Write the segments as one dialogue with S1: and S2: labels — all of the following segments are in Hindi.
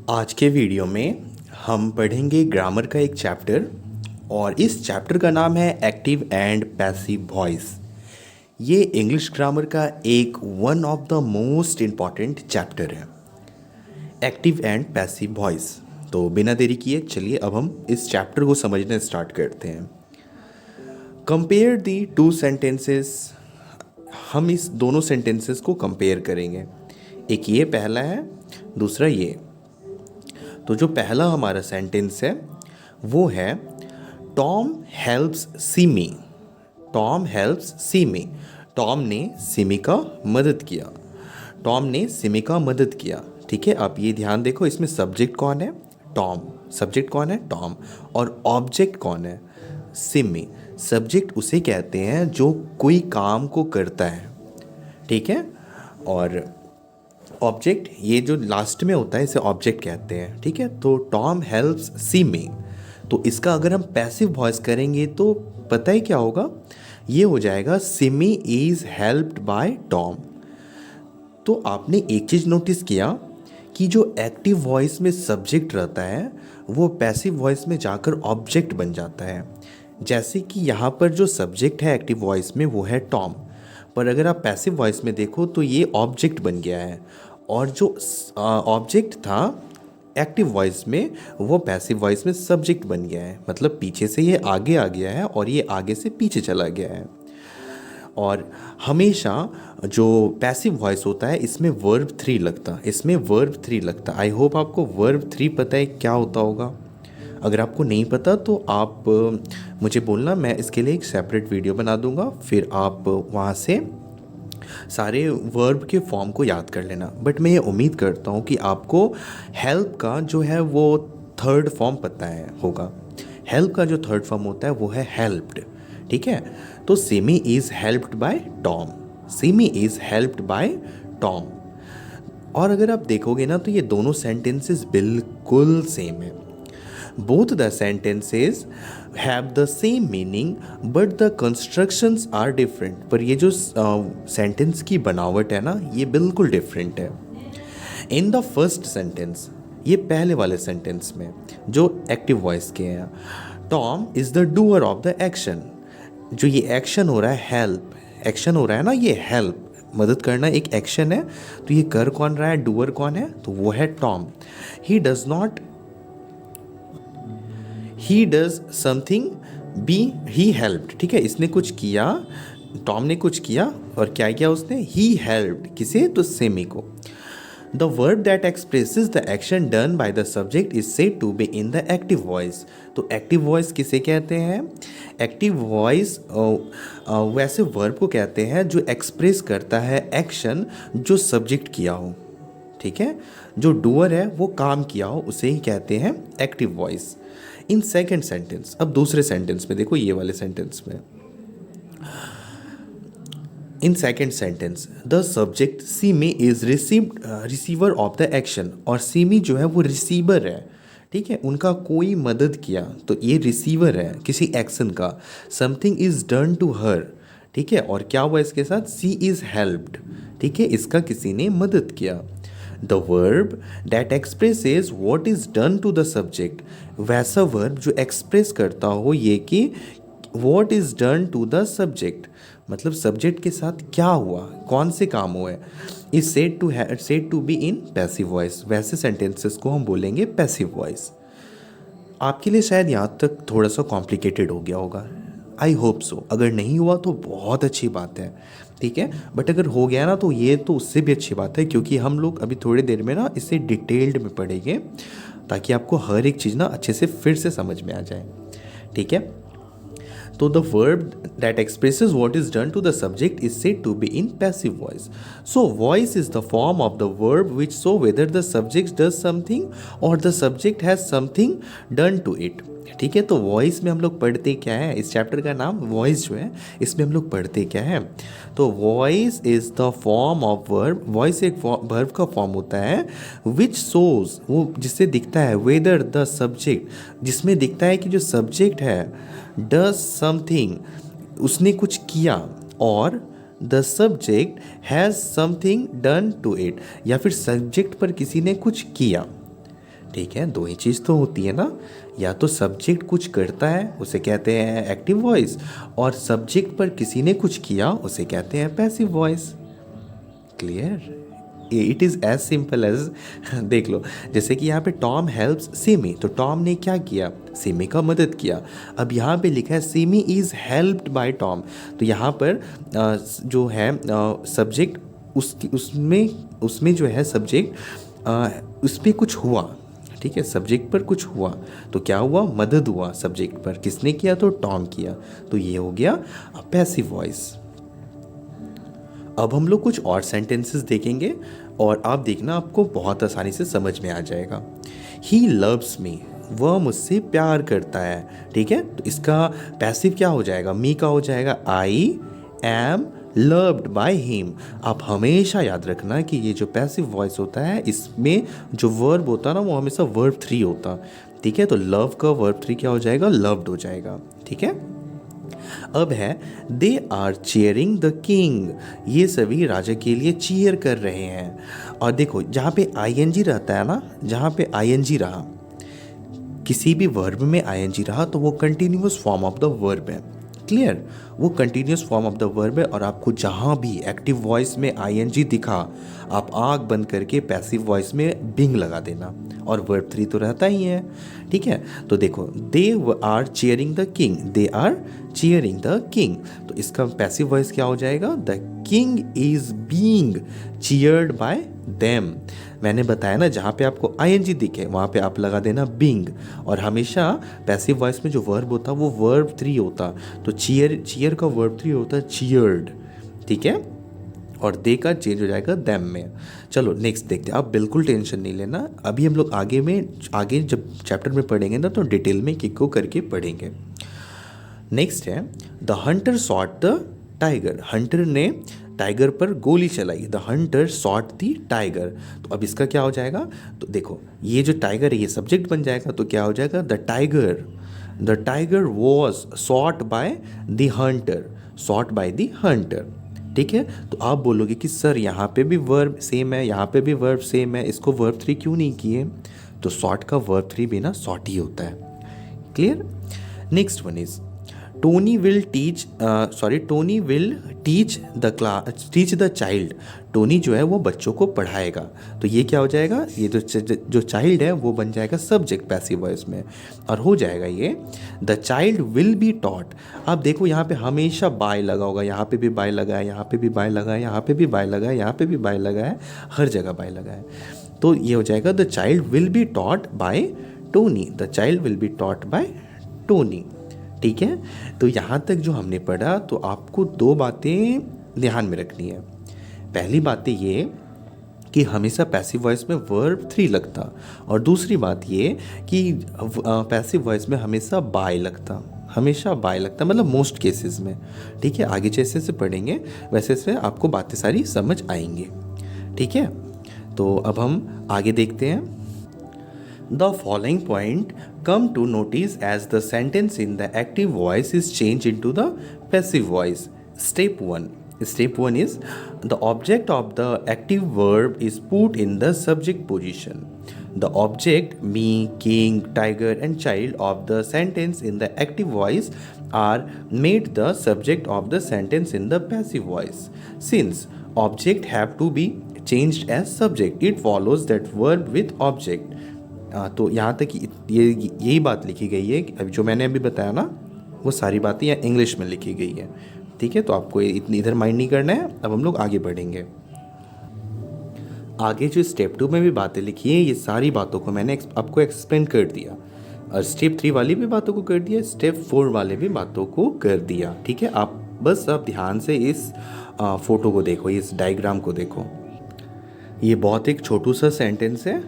S1: आज के वीडियो में हम पढ़ेंगे ग्रामर का एक चैप्टर और इस चैप्टर का नाम है एक्टिव एंड पैसिव वॉइस। ये इंग्लिश ग्रामर का एक one of the most important chapter है, एक्टिव एंड पैसिव वॉइस। तो बिना देरी किए चलिए अब हम इस चैप्टर को समझना स्टार्ट करते हैं। कंपेयर दी टू सेंटेंसेस। हम इस दोनों सेंटेंसेस को कंपेयर करेंगे, एक ये पहला है, दूसरा ये। तो जो पहला हमारा सेंटेंस है वो है Tom helps Simi. Tom helps Simi. Tom ने सिमी का मदद किया। टॉम ने सिमी का मदद किया। ठीक है, आप ये ध्यान देखो, इसमें सब्जेक्ट कौन है? टॉम। सब्जेक्ट कौन है? टॉम। और ऑब्जेक्ट कौन है? सिमी। सब्जेक्ट उसे कहते हैं जो कोई काम को करता है। ठीक है, और ऑब्जेक्ट ये जो लास्ट में होता है इसे ऑब्जेक्ट कहते हैं। ठीक है, तो टॉम हेल्प्स सिमी। तो इसका अगर हम पैसिव वॉइस करेंगे तो पता है क्या होगा? ये हो जाएगा Simi is helped bye Tom. तो आपने एक चीज़ नोटिस किया कि जो एक्टिव वॉइस में सब्जेक्ट रहता है वो पैसिव वॉइस में जाकर ऑब्जेक्ट बन जाता है। जैसे कि यहाँ पर जो सब्जेक्ट है एक्टिव वॉइस में वो है टॉम, पर अगर आप पैसिव वॉइस में देखो तो ये ऑब्जेक्ट बन गया है, और जो ऑब्जेक्ट था एक्टिव वॉइस में वो पैसिव वॉइस में सब्जेक्ट बन गया है। मतलब पीछे से ये आगे आ गया है और ये आगे से पीछे चला गया है। और हमेशा जो पैसिव वॉइस होता है इसमें वर्ब 3 लगता, इसमें वर्ब 3 लगता। आई होप आपको वर्ब 3 पता है क्या होता होगा। अगर आपको नहीं पता तो आप मुझे बोलना, मैं इसके लिए एक सेपरेट वीडियो बना दूंगा, फिर आप वहाँ से सारे वर्ब के फॉर्म को याद कर लेना। बट मैं ये उम्मीद करता हूँ कि आपको हेल्प का जो है वो थर्ड फॉर्म पता है होगा। हेल्प का जो थर्ड फॉर्म होता है वो है हेल्प्ड। ठीक है, तो Simi is helped bye Tom. Simi is helped bye Tom. और अगर आप देखोगे ना तो ये दोनों सेंटेंसेस बिल्कुल सेम है। Both the sentences have the same meaning but the constructions are different. पर ये जो सेंटेंस की बनावट है ना ये बिल्कुल डिफरेंट है। इन द फर्स्ट सेंटेंस, ये पहले वाले सेंटेंस में जो एक्टिव वॉइस के हैं, Tom is the doer of the action. जो ये एक्शन हो रहा है, हेल्प एक्शन हो रहा है ना, ये हेल्प मदद करना एक एक्शन है। तो ये कर कौन रहा है? डूअर कौन है? तो वो है Tom. He does something be he helped. ठीक है, इसने कुछ किया, टॉम ने कुछ किया, और क्या किया उसने? ही हेल्प्ड किसे? तो सेमी को। The verb that expresses the action done by the subject is said to be in the active voice. तो एक्टिव वॉइस किसे कहते हैं? एक्टिव वॉइस वैसे वर्ब को कहते हैं जो एक्सप्रेस करता है एक्शन जो सब्जेक्ट किया हो। ठीक है, जो डूअर है वो काम किया हो उसे ही कहते हैं active voice. In second sentence, अब दूसरे सेंटेंस में देखो, ये वाले सेंटेंस में, in second sentence the subject Simi is receiver of the action. और सिमी जो है वो रिसीवर है। ठीक है, उनका कोई मदद किया तो ये रिसीवर है किसी एक्शन का। Something is done to her. ठीक है, और क्या हुआ इसके साथ? She is helped. ठीक है, इसका किसी ने मदद किया। The verb that expresses what is done to the subject, वैसा वर्ब जो एक्सप्रेस करता हो ये कि what is done to the subject, मतलब सब्जेक्ट के साथ क्या हुआ, कौन से काम हुए, is said to be in passive voice. वैसे सेंटेंसेस को हम बोलेंगे पैसिव वॉइस। आपके लिए शायद यहाँ तक थोड़ा सा कॉम्प्लिकेटेड हो गया होगा, आई होप सो। अगर नहीं हुआ तो बहुत अच्छी बात है। ठीक है, बट अगर हो गया ना तो ये तो उससे भी अच्छी बात है, क्योंकि हम लोग अभी थोड़ी देर में ना इसे डिटेल्ड में पढ़ेंगे ताकि आपको हर एक चीज़ ना अच्छे से फिर से समझ में आ जाए। ठीक है, तो the verb that expresses what is done to the subject is said to be in passive voice. So voice is the form of the verb which show whether the subject does something or the subject has something done to it. ठीक है, तो वॉइस में हम लोग पढ़ते क्या है? इस चैप्टर का नाम वॉइस जो है इसमें हम लोग पढ़ते क्या है? तो voice is the form of verb. Voice एक वर्ब का फॉर्म होता है विच शोज, वो जिससे दिखता है, वेदर द सब्जेक्ट, जिसमें दिखता है कि जो सब्जेक्ट है डज समथिंग, उसने कुछ किया, और the subject has something done to it, या फिर सब्जेक्ट पर किसी ने कुछ किया। ठीक है, दो ही चीज़ तो होती है ना, या तो सब्जेक्ट कुछ करता है उसे कहते हैं एक्टिव वॉइस, और सब्जेक्ट पर किसी ने कुछ किया उसे कहते हैं passive voice. Clear? It is as simple as देख लो, जैसे कि यहाँ पे टॉम हेल्प्स सिमी, तो टॉम ने क्या किया, सिमी का मदद किया। अब यहाँ पे लिखा है Simi is helped bye Tom, तो यहाँ पर जो है सब्जेक्ट उसकी उसमें उसमें जो है सब्जेक्ट उस पर कुछ हुआ, ठीक है, सब्जेक्ट पर कुछ हुआ, तो क्या हुआ, मदद हुआ सब्जेक्ट पर, किसने किया, तो टॉम किया, तो ये हो गया पैसिव वॉइस। अब हम लोग कुछ और सेंटेंसेस देखेंगे और आप देखना आपको बहुत आसानी से समझ में आ जाएगा। ही लव्स मी, वह मुझसे प्यार करता है, ठीक है, तो इसका पैसिव क्या हो जाएगा, मी का हो जाएगा I am loved by him. आप हमेशा याद रखना कि ये जो पैसिव वॉइस होता है इसमें जो वर्ब होता है ना वो हमेशा वर्ब 3 होता, ठीक है, तो लव का वर्ब 3 क्या हो जाएगा, लव्ड हो जाएगा, ठीक है। अब है they are cheering the king, ये सभी राजा के लिए चीयर कर रहे हैं। और देखो जहाँ पे आईएनजी रहता है ना, जहाँ पे आईएनजी रहा, किसी भी वर्ब में आईएनजी रहा तो वो continuous form of the verb है। क्लियर? वो continuous form of the verb है, और आपको जहाँ भी एक्टिव वॉइस में आईएनजी दिखा आप आँख बंद करके पैसिव वॉइस में बिंग लगा देना, और वर्ब 3 तो रहता ही है, ठीक है। तो देखो they are cheering the king, they are cheering the king, तो इसका पैसिव वॉइस क्या हो जाएगा, the king is being cheered by them. मैंने बताया ना जहाँ पे आपको आईएनजी दिखे वहाँ पे आप लगा देना बिंग, और हमेशा पैसिव वॉइस में जो वर्ब होता वो वर्ब 3 होता, तो चीयर का वर्ब 3 होता चीयर्ड, ठीक है, और दे का चेंज हो जाएगा देम में। चलो नेक्स्ट देखते हैं, आप बिल्कुल टेंशन नहीं लेना, अभी हम लोग आगे जब चैप्टर में पढ़ेंगे ना तो डिटेल में एक को करके पढ़ेंगे। नेक्स्ट है the Hunter shot the tiger, Hunter ने टाइगर पर गोली चलाई, the Hunter shot the tiger, तो अब इसका क्या हो जाएगा, तो देखो ये जो टाइगर है ये सब्जेक्ट बन जाएगा, तो क्या हो जाएगा, the tiger was shot by the Hunter, shot by the Hunter, ठीक है। तो आप बोलोगे कि सर यहाँ पे भी वर्ब सेम है, यहाँ पे भी वर्ब सेम है, इसको वर्ब 3 क्यों नहीं किए, तो शॉट का वर्ब 3 भी ना शॉट ही होता है। Clear? Next one is Tony will teach the child, Tony जो है वो बच्चों को पढ़ाएगा, तो ये क्या हो जाएगा, ये जो चाइल्ड है वो बन जाएगा सब्जेक्ट पैसिव वॉइस में, और हो जाएगा ये the child will be taught. अब देखो यहाँ पे हमेशा बाय लगा होगा, यहाँ पे भी बाय लगा है, यहाँ पे भी बाय लगा है, यहाँ पे भी बाय लगा है, यहाँ पे भी बाय लगा है, हर जगह बाय लगा है, तो ये हो जाएगा the child will be taught by Tony, the child will be taught by Tony, ठीक है। तो यहाँ तक जो हमने पढ़ा तो आपको दो बातें ध्यान में रखनी है। पहली बात ये कि हमेशा पैसिव वॉइस में वर्ब 3 लगता, और दूसरी बात ये कि पैसिव वॉइस में हमेशा बाय लगता, हमेशा बाय लगता, मतलब मोस्ट केसेस में, ठीक है। आगे जैसे से पढ़ेंगे वैसे से आपको बातें सारी समझ आएंगी, ठीक है। तो अब हम आगे देखते हैं। The following point come to notice as the sentence in the active voice is changed into the passive voice. Step 1. Step 1 is the object of the active verb is put in the subject position. The object, me, king, tiger and child of the sentence in the active voice are made the subject of the sentence in the passive voice. Since object have to be changed as subject, it follows that verb with object. तो यहाँ तक यही बात लिखी गई है कि जो मैंने अभी बताया ना वो सारी बातें यहाँ इंग्लिश में लिखी गई है, ठीक है। तो आपको इतनी इधर माइंड नहीं करना है। अब हम लोग आगे बढ़ेंगे। आगे जो स्टेप 2 में भी बातें लिखी है ये सारी बातों को मैंने आपको एक्सप्लेन कर दिया, और स्टेप 3 वाली भी बातों को कर दिया, स्टेप 4 वाले भी बातों को कर दिया, ठीक है। आप बस आप ध्यान से इस फोटो को देखो, इस डायग्राम को देखो। ये बहुत एक छोटू सा सेंटेंस है,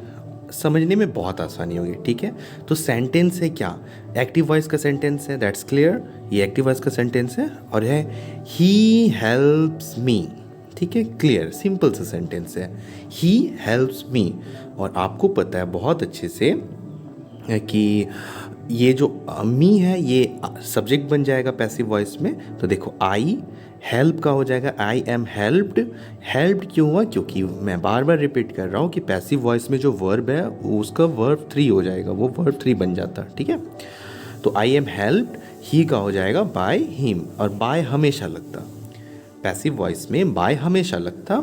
S1: समझने में बहुत आसानी होगी, ठीक है। तो सेंटेंस है क्या, एक्टिव वॉइस का सेंटेंस है, दैट्स क्लियर। ये एक्टिव वॉइस का सेंटेंस है और है ही हेल्प्स मी, ठीक है, क्लियर, सिंपल सा सेंटेंस है, ही हेल्प्स मी। और आपको पता है बहुत अच्छे से कि ये जो मी है ये सब्जेक्ट बन जाएगा पैसिव वॉइस में। तो देखो आई हेल्प का हो जाएगा आई एम हेल्प्ड। हेल्प्ड क्यों हुआ? क्योंकि मैं बार बार रिपीट कर रहा हूँ कि पैसिव वॉइस में जो वर्ब है उसका वर्ब 3 हो जाएगा, वो वर्ब 3 बन जाता, ठीक है। तो आई एम हेल्प्ड, ही का हो जाएगा बाय हिम, और बाय हमेशा लगता। पैसिव वॉइस में बाय हमेशा लगता,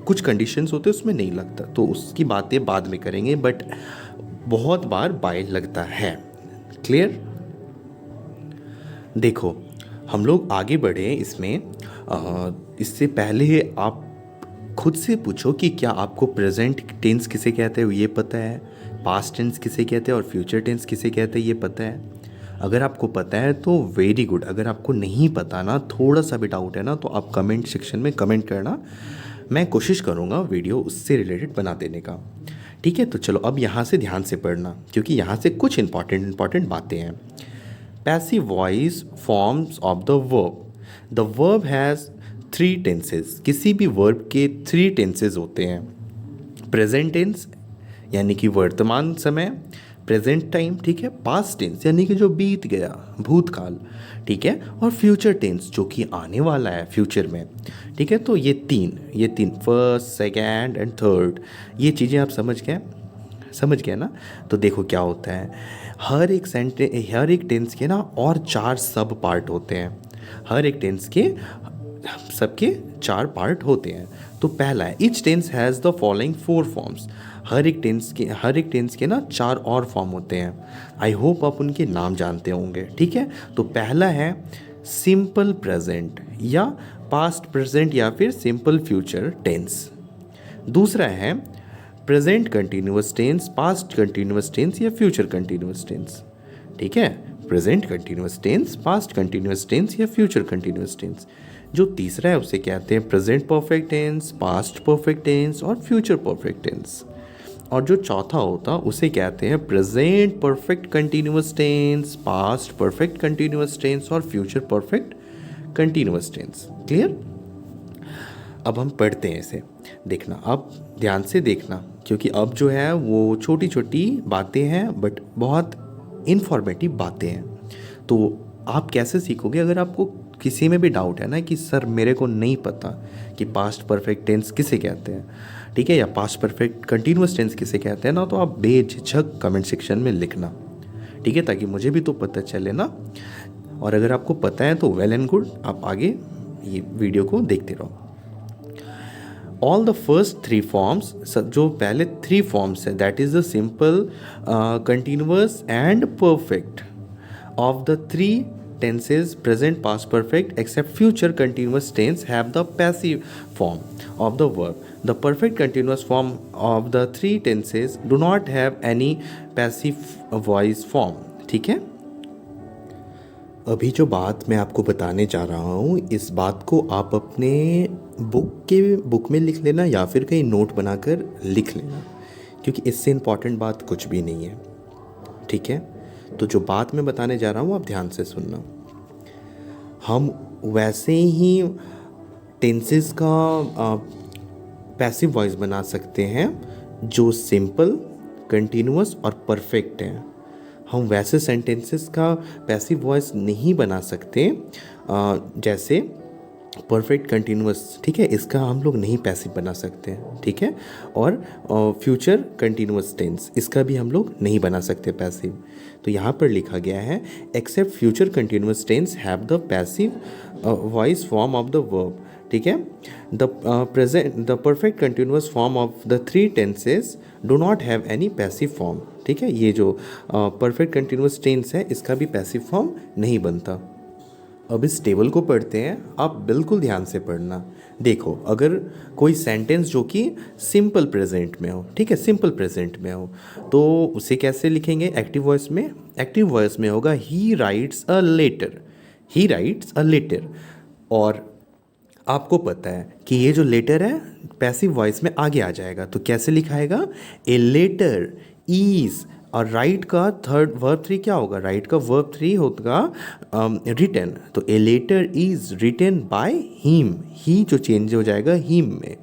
S1: कुछ कंडीशंस होते उसमें नहीं लगता, तो उसकी बातें बाद में करेंगे, बट बहुत बार बाय लगता है। क्लियर? देखो हम लोग आगे बढ़े इसमें। इससे पहले आप खुद से पूछो कि क्या आपको प्रेजेंट टेंस किसे कहते हैं ये पता है, पास्ट टेंस किसे कहते हैं और फ्यूचर टेंस किसे कहते हैं ये पता है। अगर आपको पता है तो वेरी गुड, अगर आपको नहीं पता ना, थोड़ा सा भी डाउट है ना, तो आप कमेंट सेक्शन में कमेंट करना, मैं कोशिश करूँगा वीडियो उससे रिलेटेड बना देने का, ठीक है। तो चलो अब यहाँ से ध्यान से पढ़ना, क्योंकि यहाँ से कुछ इंपॉर्टेंट बातें हैं। Passive voice forms of the verb. The verb has 3 tenses. किसी भी वर्ब के 3 टेंसेज होते हैं। प्रेजेंट टेंस यानी कि वर्तमान समय, प्रेजेंट टाइम, ठीक है, पास्ट टेंस यानी कि जो बीत गया, भूतकाल, ठीक है, और फ्यूचर टेंस जो कि आने वाला है फ्यूचर में, ठीक है। तो ये तीन फर्स्ट, सेकेंड एंड थर्ड, ये चीज़ें आप समझ गए ना। तो देखो क्या होता है, हर एक टेंस के ना और 4 सब पार्ट होते हैं। हर एक टेंस के सबके 4 पार्ट होते हैं। तो पहला है each tense has the following 4 forms. हर एक टेंस के ना 4 और फॉर्म होते हैं। आई होप आप उनके नाम जानते होंगे, ठीक है। तो पहला है सिंपल प्रेजेंट या पास्ट प्रेजेंट या फिर सिंपल फ्यूचर टेंस। दूसरा है present continuous tense, past continuous tense या फ्यूचर कंटिन्यूअस टेंस, ठीक है। Present continuous tense, past continuous tense या फ्यूचर कंटिन्यूअस टेंस। जो तीसरा है उसे कहते हैं present perfect tense, past perfect tense और फ्यूचर परफेक्ट टेंस। और जो चौथा होता उसे कहते हैं present perfect continuous tense, past perfect continuous tense और future perfect continuous tense. Clear? अब हम पढ़ते हैं इसे, देखना अब ध्यान से देखना, क्योंकि अब जो है वो छोटी छोटी बातें हैं बट बहुत इन्फॉर्मेटिव बातें हैं। तो आप कैसे सीखोगे? अगर आपको किसी में भी डाउट है ना कि सर मेरे को नहीं पता कि पास्ट परफेक्ट टेंस किसे कहते हैं, ठीक है, या पास्ट परफेक्ट कंटिन्यूअस टेंस किसे कहते हैं ना, तो आप बेझिझक कमेंट सेक्शन में लिखना, ठीक है, ताकि मुझे भी तो पता चले ना। और अगर आपको पता है तो वेल एंड गुड, आप आगे ये वीडियो को देखते रहो। ऑल द फर्स्ट 3 फॉर्म्स, जो पहले 3 फॉर्म्स है, that is the simple, continuous and perfect of the 3 tenses present, past perfect except future continuous tense have the passive form of the verb. The perfect continuous form of the 3 tenses do not have any passive voice form, ठीक है। अभी जो बात मैं आपको बताने जा रहा हूँ, इस बात को आप अपने बुक में लिख लेना या फिर कहीं नोट बनाकर लिख लेना, क्योंकि इससे इम्पॉर्टेंट बात कुछ भी नहीं है, ठीक है। तो जो बात मैं बताने जा रहा हूँ आप ध्यान से सुनना। हम वैसे ही टेंसेस का पैसिव वॉइस बना सकते हैं जो सिंपल, कंटिन्यूअस और परफेक्ट हैं। हम वैसे सेंटेंसेस का पैसिव वॉइस नहीं बना सकते जैसे परफेक्ट कंटिन्यूअस, ठीक है, इसका हम लोग नहीं पैसिव बना सकते, ठीक है। और फ्यूचर कंटिन्यूअस टेंस, इसका भी हम लोग नहीं बना सकते पैसिव। तो यहाँ पर लिखा गया है except future continuous tense have the passive voice form of the verb, ठीक है। The perfect continuous form of the 3 tenses do not have any passive form, ठीक है। ये जो परफेक्ट कंटिन्यूअस टेंस है इसका भी पैसिव फॉर्म नहीं बनता। अब इस टेबल को पढ़ते हैं, आप बिल्कुल ध्यान से पढ़ना। देखो अगर कोई सेंटेंस जो कि सिंपल प्रेजेंट में हो, ठीक है, सिंपल प्रेजेंट में हो, तो उसे कैसे लिखेंगे एक्टिव वॉइस में? एक्टिव वॉइस में होगा he writes a letter, he writes a letter. और आपको पता है कि ये जो लेटर है पैसिव वॉइस में आगे आ जाएगा, तो कैसे लिखाएगा? ए लेटर इज, और राइट का थर्ड वर्ब 3 क्या होगा? राइट का वर्ब 3 होगा रिटन, तो a letter is written by him, he जो चेंज हो जाएगा हिम में।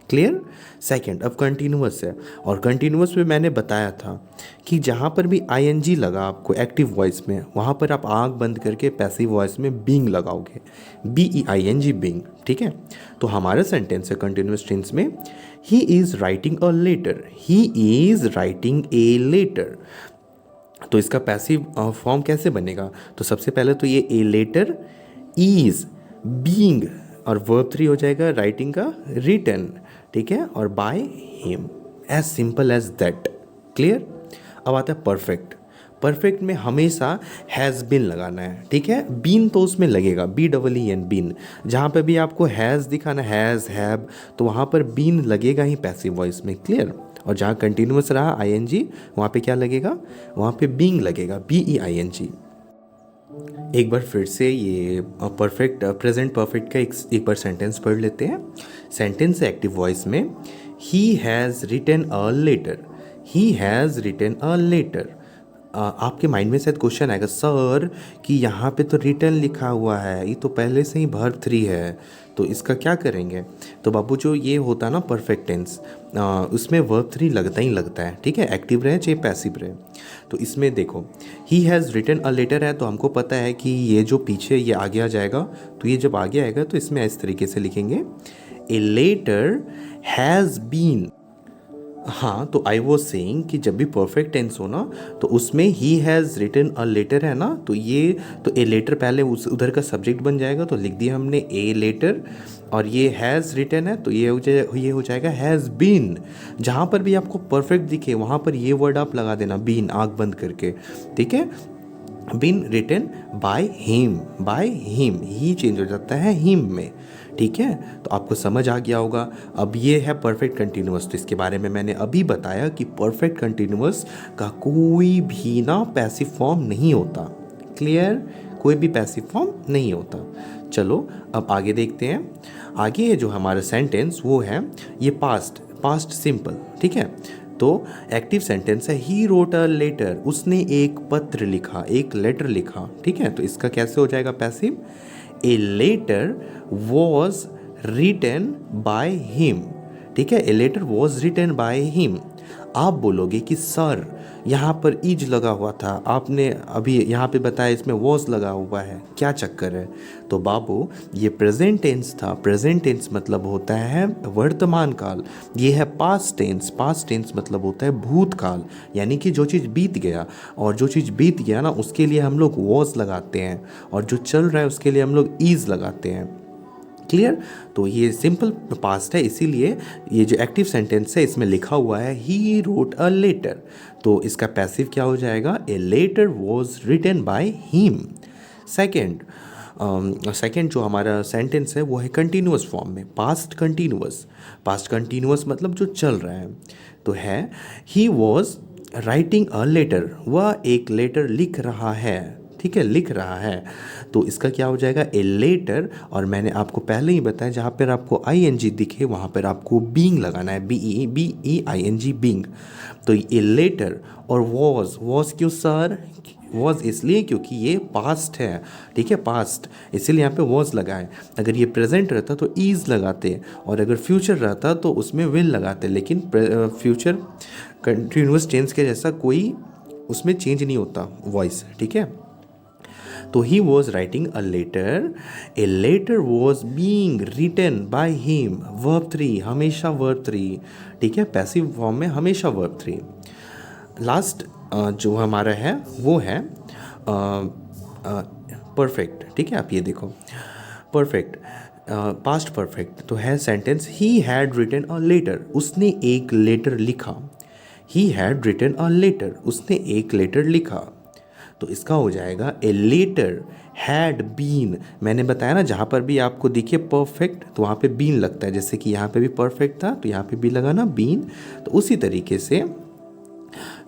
S1: क्लियर। सेकंड, अब कंटिन्यूअस है, और कंटिन्यूअस में मैंने बताया था कि जहाँ पर भी आईएनजी लगा आपको एक्टिव वॉइस में, वहाँ पर आप आँख बंद करके पैसिव वॉइस में बीइंग लगाओगे, BEING बीइंग, ठीक है। तो हमारा सेंटेंस है कंटिन्यूअस टेंस में, he is writing a letter, he is writing a letter. तो इसका पैसिव फॉर्म कैसे बनेगा? तो सबसे पहले तो ये ए लेटर इज बीइंग, और वर्ब 3 हो जाएगा राइटिंग का रिटन, ठीक है, और by him, as simple as that. Clear. अब आता है परफेक्ट। परफेक्ट में हमेशा हैज़ बीन लगाना है, ठीक है। बीन तो उसमें लगेगा, BEEN बीन, जहाँ पे भी आपको हैज़ दिखाना, हैज़, हैव, तो वहाँ पर बीन लगेगा ही पैसिव वॉइस में। क्लियर। और जहाँ कंटिन्यूअस रहा ING, वहाँ पे क्या लगेगा? वहाँ पे बीइंग लगेगा, BEING। एक बार फिर से ये परफेक्ट प्रेजेंट परफेक्ट का एक बार सेंटेंस पढ़ लेते हैं। सेंटेंस है एक्टिव वॉइस में, he has written a letter, he has written a letter. आपके माइंड में शायद क्वेश्चन आएगा, सर कि यहाँ पे तो रिटन लिखा हुआ है, ये तो पहले से ही वर्ब 3 है, तो इसका क्या करेंगे? तो बाबू जो ये होता है ना परफेक्ट टेंस, उसमें वर्ब 3 लगता ही लगता है, ठीक है, एक्टिव रहे चाहे पैसिव रहे। तो इसमें देखो, he has written a letter है, तो हमको पता है कि ये जो पीछे ये आगे आ जाएगा, तो ये जब आगे आएगा तो इसमें इस तरीके से लिखेंगे, ए लेटर हैज़ बीन। हाँ, तो आई वॉज सेइंग कि जब भी परफेक्ट टेंस हो ना, तो उसमें he has written a letter है ना, तो ये तो ए लेटर पहले उस उधर का सब्जेक्ट बन जाएगा, तो लिख दिया हमने ए लेटर, और ये हैज़ रिटन है तो ये हो जाएगा हैज़ बीन। जहाँ पर भी आपको परफेक्ट दिखे वहाँ पर ये वर्ड आप लगा देना, बीन, आँख बंद करके, ठीक है। बीन रिटन बाय हिम, ही चेंज हो जाता है हिम में, ठीक है। तो आपको समझ आ गया होगा। अब ये है परफेक्ट कंटिन्यूअस, तो इसके बारे में मैंने अभी बताया कि परफेक्ट कंटिन्यूअस का कोई भी ना पैसिव फॉर्म नहीं होता। क्लियर, कोई भी पैसिव फॉर्म नहीं होता। चलो अब आगे देखते हैं। आगे जो हमारा सेंटेंस वो है ये पास्ट सिंपल, ठीक है। तो एक्टिव सेंटेंस है, ही रोट अ लेटर, उसने एक पत्र लिखा, एक लेटर लिखा, ठीक है। तो इसका कैसे हो जाएगा passive? A letter was written by him, ठीक है, a letter was written by him. आप बोलोगे कि सर यहाँ पर इज लगा हुआ था, आपने अभी यहाँ पे बताया इसमें वॉज लगा हुआ है, क्या चक्कर है? तो बाबू ये प्रेजेंट टेंस था, प्रेजेंट टेंस मतलब होता है वर्तमान काल, ये है पास्ट टेंस मतलब होता है भूतकाल, यानी कि जो चीज़ बीत गया, और जो चीज़ बीत गया ना उसके लिए हम लोग वॉज लगाते हैं, और जो चल रहा है उसके लिए हम लोग इज लगाते हैं। क्लियर। तो ये सिंपल पास्ट है, इसीलिए ये जो एक्टिव सेंटेंस है इसमें लिखा हुआ है ही रोट अ लेटर, तो इसका पैसिव क्या हो जाएगा? A letter was written by him. Second जो हमारा सेंटेंस है वो है कंटिन्यूअस फॉर्म में, पास्ट कंटिन्यूअस मतलब जो चल रहा है, तो है he was writing a letter, वह एक लेटर लिख रहा है, ठीक है, लिख रहा है। तो इसका क्या हो जाएगा? ए लेटर, और मैंने आपको पहले ही बताया जहाँ पर आपको ING दिखे वहाँ पर आपको बीइंग लगाना है, BEING बीइंग। तो ए लेटर और वॉज क्यों सर? वॉज इसलिए क्योंकि ये पास्ट है, ठीक है, पास्ट, इसीलिए यहाँ पे वॉज लगा है। अगर ये प्रेजेंट रहता तो ईज लगाते, और अगर फ्यूचर रहता तो उसमें विल लगाते, लेकिन फ्यूचर कंटिन्यूअस टेंस के जैसा कोई उसमें चेंज नहीं होता वॉइस, ठीक है। तो he was writing a letter, a letter was being written by him, verb 3, हमेशा वर्ब 3, ठीक है, पैसिव फॉर्म में हमेशा वर्ब 3। लास्ट जो हमारा है वो है परफेक्ट, ठीक है। आप ये देखो परफेक्ट, पास्ट परफेक्ट, तो है sentence he had written a letter, उसने एक लेटर लिखा, he had written a letter, उसने एक लेटर लिखा। तो इसका हो जाएगा ए लेटर हैड बीन, मैंने बताया ना जहाँ पर भी आपको दिखे परफेक्ट तो वहाँ पे बीन लगता है, जैसे कि यहाँ पे भी परफेक्ट था तो यहाँ पे भी लगाना बीन, तो उसी तरीके से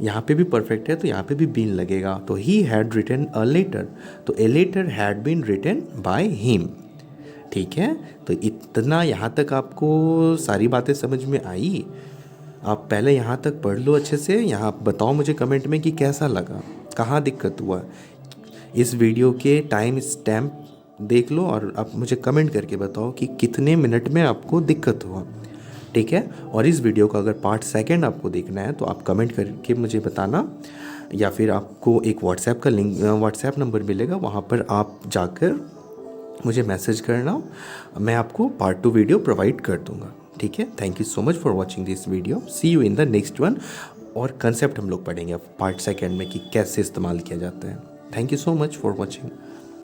S1: यहाँ पे भी परफेक्ट है तो यहाँ पे भी बीन लगेगा। तो he had written a letter, तो a letter had been written by him, ठीक है। तो इतना यहाँ तक आपको सारी बातें समझ में आई। आप पहले यहाँ तक पढ़ लो अच्छे से, यहाँ बताओ मुझे कमेंट में कि कैसा लगा, कहाँ दिक्कत हुआ। इस वीडियो के टाइम स्टैम्प देख लो और आप मुझे कमेंट करके बताओ कि कितने मिनट में आपको दिक्कत हुआ, ठीक है। और इस वीडियो का अगर पार्ट सेकंड आपको देखना है तो आप कमेंट करके मुझे बताना, या फिर आपको एक व्हाट्सएप का लिंक, व्हाट्सएप नंबर मिलेगा, वहाँ पर आप जाकर मुझे मैसेज करना, मैं आपको पार्ट 2 वीडियो प्रोवाइड कर दूँगा। ठीक है। Thank you so much for watching this video. See you in the next one. और कंसेप्ट हम लोग पढ़ेंगे अब पार्ट सेकंड में कि कैसे इस्तेमाल किया जाता है। Thank you so much for watching.